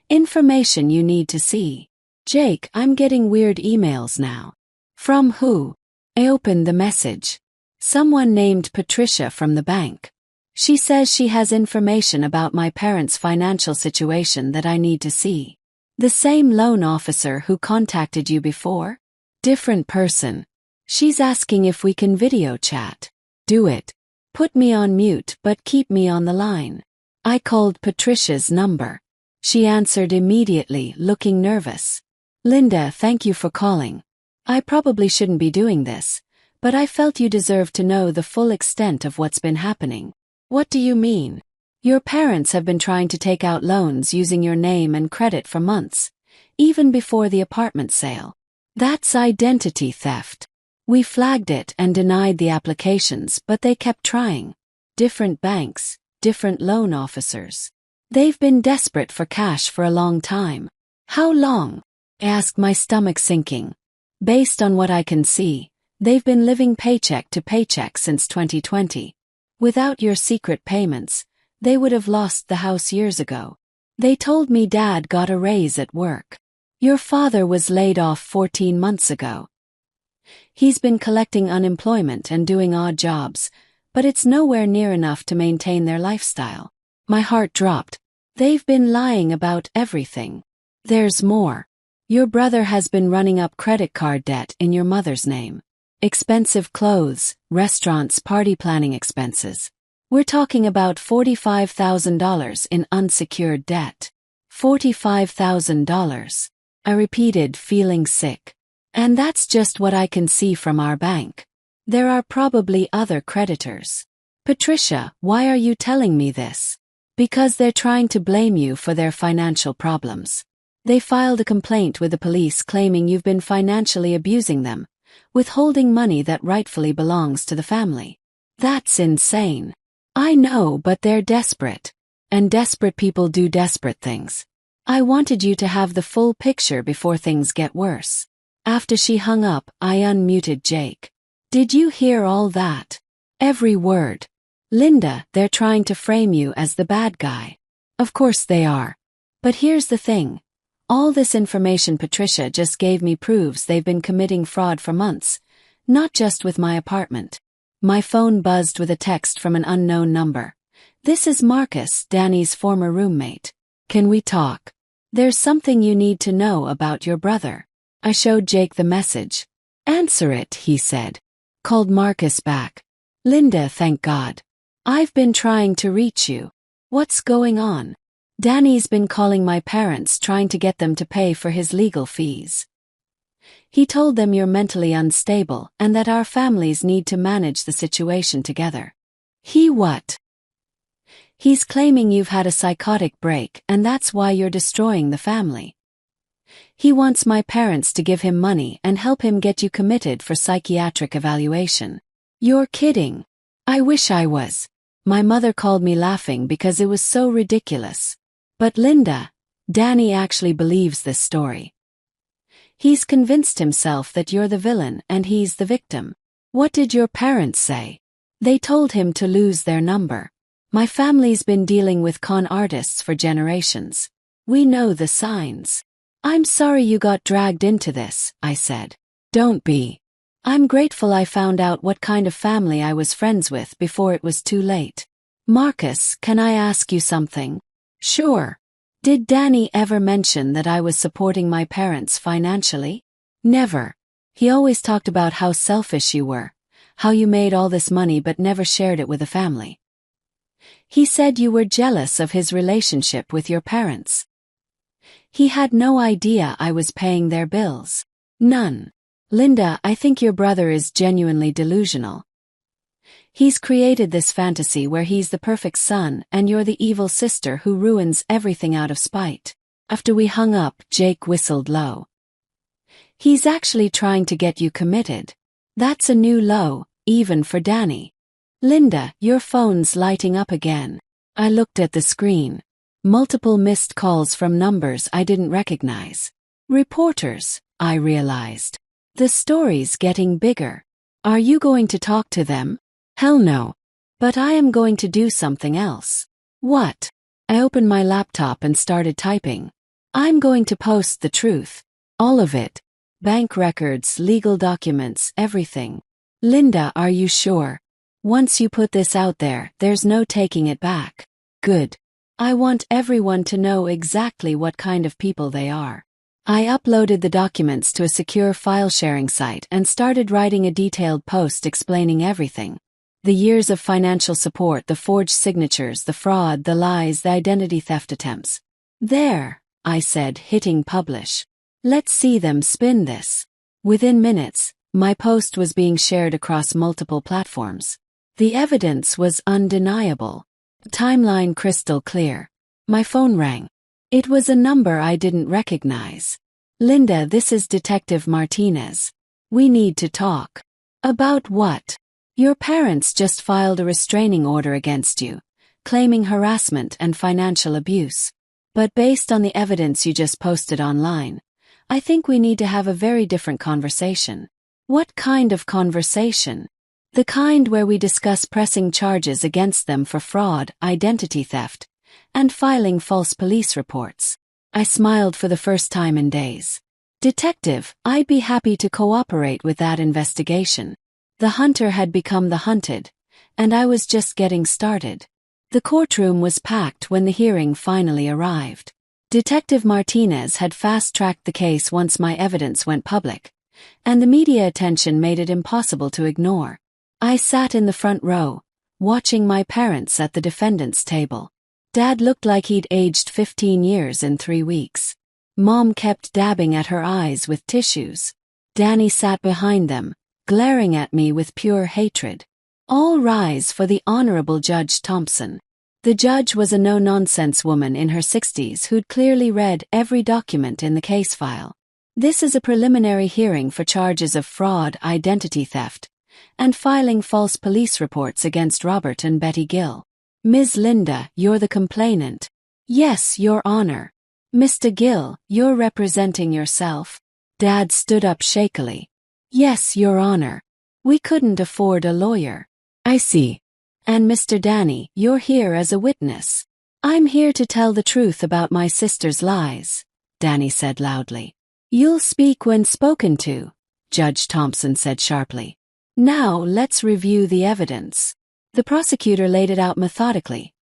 S1: Information you need to see. Jake, I'm getting weird emails now. From who? I opened the message. Someone named Patricia from the bank. She says she has information about my parents' financial situation that I need to see. The same loan officer who contacted you before? Different person. She's asking if we can video chat. Do it. Put me on mute but keep me on the line. I called Patricia's number. She answered immediately, looking nervous. Linda, thank you for calling. I probably shouldn't be doing this, but I felt you deserved to know the full extent of what's been happening. What do you mean? Your parents have been trying to take out loans using your name and credit for months, even before the apartment sale. That's identity theft. We flagged it and denied the applications, but they kept trying. Different banks, different loan officers. They've been desperate for cash for a long time. How long? I asked, my stomach sinking. Based on what I can see, they've been living paycheck to paycheck since 2020. Without your secret payments, they would have lost the house years ago. They told me Dad got a raise at work. Your father was laid off 14 months ago. He's been collecting unemployment and doing odd jobs, but it's nowhere near enough to maintain their lifestyle. My heart dropped. They've been lying about everything. There's more. Your brother has been running up credit card debt in your mother's name. Expensive clothes, restaurants, party planning expenses. We're talking about $45,000 in unsecured debt. $45,000. I repeated, feeling sick. And that's just what I can see from our bank. There are probably other creditors. Patricia, why are you telling me this? Because they're trying to blame you for their financial problems. They filed a complaint with the police claiming you've been financially abusing them, withholding money that rightfully belongs to the family. That's insane. I know, but they're desperate. And desperate people do desperate things. I wanted you to have the full picture before things get worse. After she hung up, I unmuted Jake. Did you hear all that? Every word. Linda, they're trying to frame you as the bad guy. Of course they are. But here's the thing. All this information Patricia just gave me proves they've been committing fraud for months, not just with my apartment. My phone buzzed with a text from an unknown number. This is Marcus, Danny's former roommate. Can we talk? There's something you need to know about your brother. I showed Jake the message. Answer it, he said. Called Marcus back. Linda, thank God. I've been trying to reach you. What's going on? Danny's been calling my parents trying to get them to pay for his legal fees. He told them you're mentally unstable and that our families need to manage the situation together. He what? He's claiming you've had a psychotic break and that's why you're destroying the family. He wants my parents to give him money and help him get you committed for psychiatric evaluation. You're kidding. I wish I was. My mother called me laughing because it was so ridiculous. But Linda, Danny actually believes this story. He's convinced himself that you're the villain and he's the victim. What did your parents say? They told him to lose their number. My family's been dealing with con artists for generations. We know the signs. I'm sorry you got dragged into this, I said. Don't be. I'm grateful I found out what kind of family I was friends with before it was too late. Marcus, can I ask you something? Sure. Did Danny ever mention that I was supporting my parents financially? Never. He always talked about how selfish you were, how you made all this money but never shared it with the family. He said you were jealous of his relationship with your parents. He had no idea I was paying their bills. None. Linda, I think your brother is genuinely delusional. He's created this fantasy where he's the perfect son and you're the evil sister who ruins everything out of spite. After we hung up, Jake whistled low. He's actually trying to get you committed. That's a new low, even for Danny. Linda, your phone's lighting up again. I looked at the screen. Multiple missed calls from numbers I didn't recognize. Reporters, I realized. The story's getting bigger. Are you going to talk to them? Hell no. But I am going to do something else. What? I opened my laptop and started typing. I'm going to post the truth. All of it. Bank records, legal documents, everything. Linda, are you sure? Once you put this out there, there's no taking it back. Good. I want everyone to know exactly what kind of people they are. I uploaded the documents to a secure file sharing site and started writing a detailed post explaining everything. The years of financial support, the forged signatures, the fraud, the lies, the identity theft attempts. There, I said, hitting publish. Let's see them spin this. Within minutes, my post was being shared across multiple platforms. The evidence was undeniable. Timeline crystal clear. My phone rang. It was a number I didn't recognize. Linda, this is Detective Martinez. We need to talk. About what? Your parents just filed a restraining order against you, claiming harassment and financial abuse. But based on the evidence you just posted online, I think we need to have a very different conversation. What kind of conversation? The kind where we discuss pressing charges against them for fraud, identity theft, and filing false police reports. I smiled for the first time in days. Detective, I'd be happy to cooperate with that investigation. The hunter had become the hunted, and I was just getting started. The courtroom was packed when the hearing finally arrived. Detective Martinez had fast-tracked the case once my evidence went public, and the media attention made it impossible to ignore. I sat in the front row, watching my parents at the defendant's table. Dad looked like he'd aged 15 years in 3 weeks. Mom kept dabbing at her eyes with tissues. Danny sat behind them, glaring at me with pure hatred. All rise for the Honorable Judge Thompson. The judge was a no-nonsense woman in her 60s who'd clearly read every document in the case file. This is a preliminary hearing for charges of fraud, identity theft, and filing false police reports against Robert and Betty Gill. Ms. Linda, you're the complainant. Yes, Your Honor. Mr. Gill, you're representing yourself. Dad stood up shakily. Yes, Your Honor. We couldn't afford a lawyer. I see. And Mr. Danny, you're here as a witness. I'm here to tell the truth about my sister's lies, Danny said loudly. You'll speak when spoken to, Judge Thompson said sharply. Now let's review the evidence. The prosecutor laid it out methodically.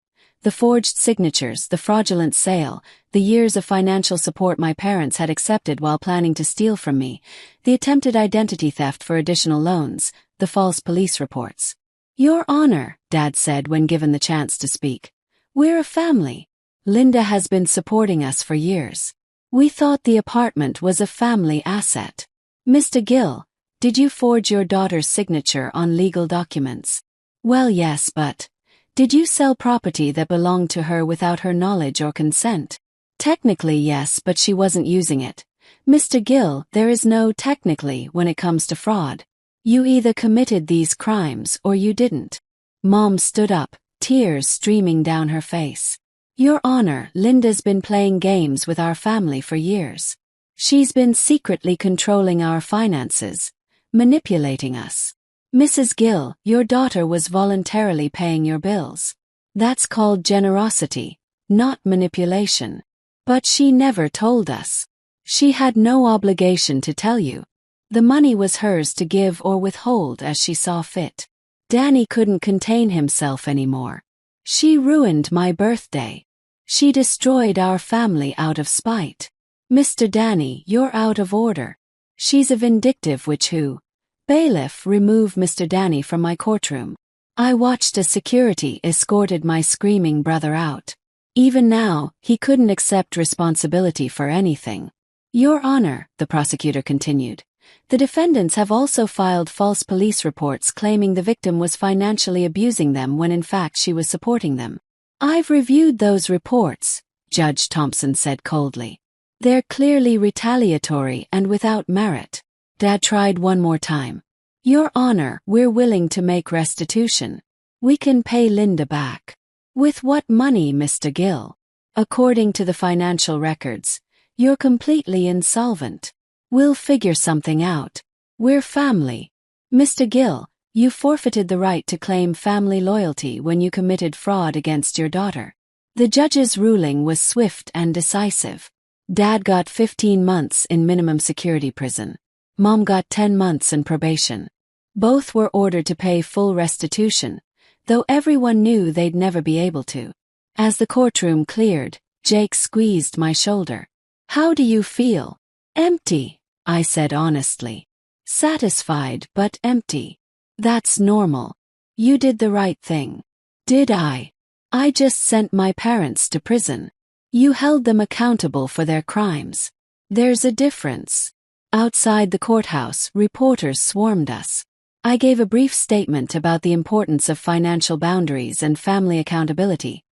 S1: The forged signatures, the fraudulent sale, the years of financial support my parents had accepted while planning to steal from me, the attempted identity theft for additional loans, the false police reports. Your Honor, Dad said when given the chance to speak. We're a family. Linda has been supporting us for years. We thought the apartment was a family asset. Mr. Gill, did you forge your daughter's signature on legal documents? Well, yes, but did you sell property that belonged to her without her knowledge or consent? Technically, yes, but she wasn't using it. Mr. Gill, there is no technically when it comes to fraud. You either committed these crimes or you didn't. Mom stood up, tears streaming down her face. Your Honor, Linda's been playing games with our family for years. She's been secretly controlling our finances, manipulating us. Mrs. Gill, your daughter was voluntarily paying your bills. That's called generosity, not manipulation. But she never told us. She had no obligation to tell you. The money was hers to give or withhold as she saw fit. Danny couldn't contain himself anymore. She ruined my birthday. She destroyed our family out of spite. Mr. Danny, you're out of order. She's a vindictive witch who. Bailiff, remove Mr. Danny from my courtroom. I watched as security escorted my screaming brother out. Even now, he couldn't accept responsibility for anything. Your Honor, the prosecutor continued. The defendants have also filed false police reports claiming the victim was financially abusing them when in fact she was supporting them. I've reviewed those reports, Judge Thompson said coldly. They're clearly retaliatory and without merit. Dad tried one more time. Your Honor, we're willing to make restitution. We can pay Linda back. With what money, Mr. Gill? According to the financial records, you're completely insolvent. We'll figure something out. We're family. Mr. Gill, you forfeited the right to claim family loyalty when you committed fraud against your daughter. The judge's ruling was swift and decisive. Dad got 15 months in minimum security prison. Mom got 10 months in probation. Both were ordered to pay full restitution, though everyone knew they'd never be able to. As the courtroom cleared, Jake squeezed my shoulder. How do you feel? Empty, I said honestly. Satisfied but empty. That's normal. You did the right thing. Did I? I just sent my parents to prison. You held them accountable for their crimes. There's a difference. Outside the courthouse, reporters swarmed us. I gave a brief statement about the importance of financial boundaries and family accountability,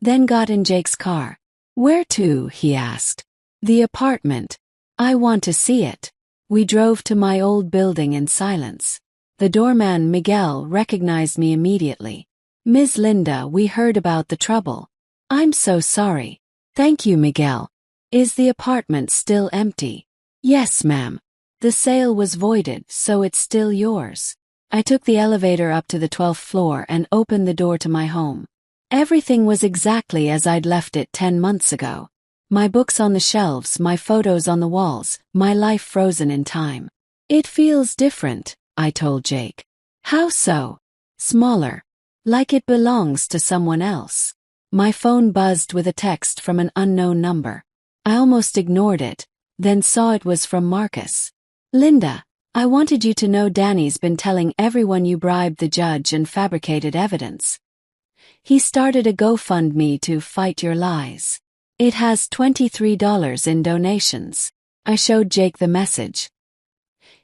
S1: then got in Jake's car. "Where to?" he asked. "The apartment. I want to see it." We drove to my old building in silence. The doorman, Miguel, recognized me immediately. "Ms. Linda, we heard about the trouble." "I'm so sorry." "Thank you, Miguel." "Is the apartment still empty?" "Yes, ma'am. The sale was voided, so it's still yours." I took the elevator up to the 12th floor and opened the door to my home. Everything was exactly as I'd left it 10 months ago. My books on the shelves, my photos on the walls, my life frozen in time. "It feels different," I told Jake. "How so?" "Smaller. Like it belongs to someone else." My phone buzzed with a text from an unknown number. I almost ignored it, then saw it was from Marcus. "Linda, I wanted you to know Danny's been telling everyone you bribed the judge and fabricated evidence. He started a GoFundMe to fight your lies. It has $23 in donations." I showed Jake the message.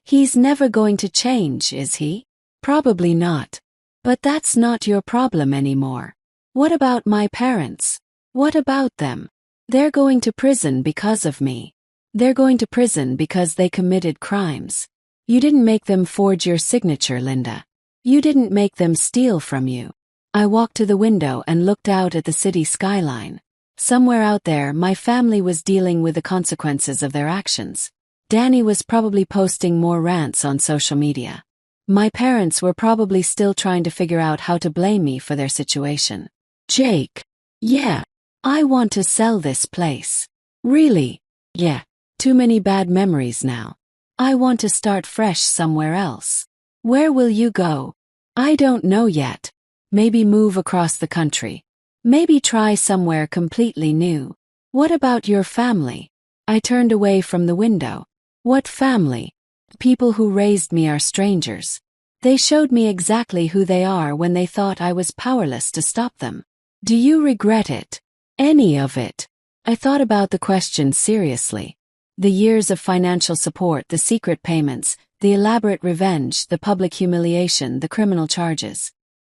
S1: "He's never going to change, is he?" "Probably not. But that's not your problem anymore." "What about my parents?" "What about them?" "They're going to prison because of me. They're going to prison because they committed crimes. You didn't make them forge your signature, Linda. You didn't make them steal from you." I walked to the window and looked out at the city skyline. Somewhere out there, my family was dealing with the consequences of their actions. Danny was probably posting more rants on social media. My parents were probably still trying to figure out how to blame me for their situation. "Jake." "Yeah. I want to sell this place." "Really?" "Yeah. Too many bad memories now. I want to start fresh somewhere else." "Where will you go?" "I don't know yet. Maybe move across the country. Maybe try somewhere completely new." "What about your family?" I turned away from the window. "What family?" "People who raised me are strangers. They showed me exactly who they are when they thought I was powerless to stop them." "Do you regret it?" "Any of it?" I thought about the question seriously. The years of financial support, the secret payments, the elaborate revenge, the public humiliation, the criminal charges.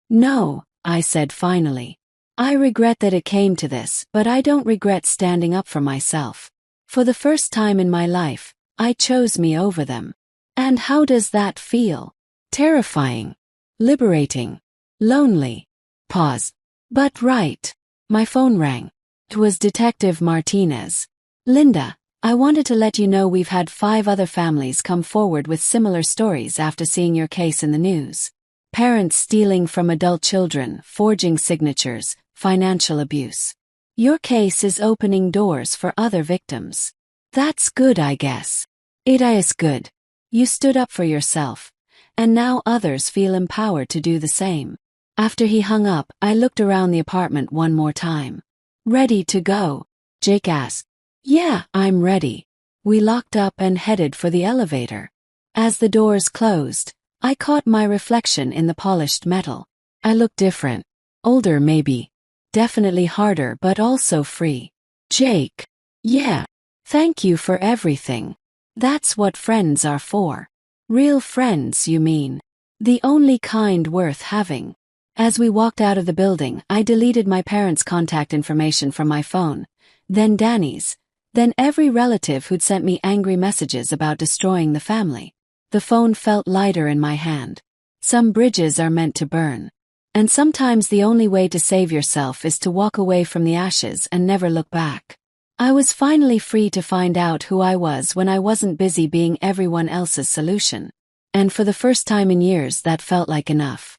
S1: "No," I said finally. "I regret that it came to this, but I don't regret standing up for myself. For the first time in my life, I chose me over them." "And how does that feel?" "Terrifying. Liberating. Lonely." Pause. "But right." My phone rang. It was Detective Martinez. "Linda, I wanted to let you know we've had 5 other families come forward with similar stories after seeing your case in the news. Parents stealing from adult children, forging signatures, financial abuse. Your case is opening doors for other victims." "That's good, I guess." "It is good. You stood up for yourself, and now others feel empowered to do the same." After he hung up, I looked around the apartment one more time. "Ready to go?" Jake asked. "Yeah, I'm ready." We locked up and headed for the elevator. As the doors closed, I caught my reflection in the polished metal. I looked different. Older maybe. Definitely harder but also free. "Jake." "Yeah. Thank you for everything. That's what friends are for." "Real friends, you mean? The only kind worth having." As we walked out of the building, I deleted my parents' contact information from my phone, then Danny's, then every relative who'd sent me angry messages about destroying the family. The phone felt lighter in my hand. Some bridges are meant to burn. And sometimes the only way to save yourself is to walk away from the ashes and never look back. I was finally free to find out who I was when I wasn't busy being everyone else's solution. And for the first time in years that felt like enough.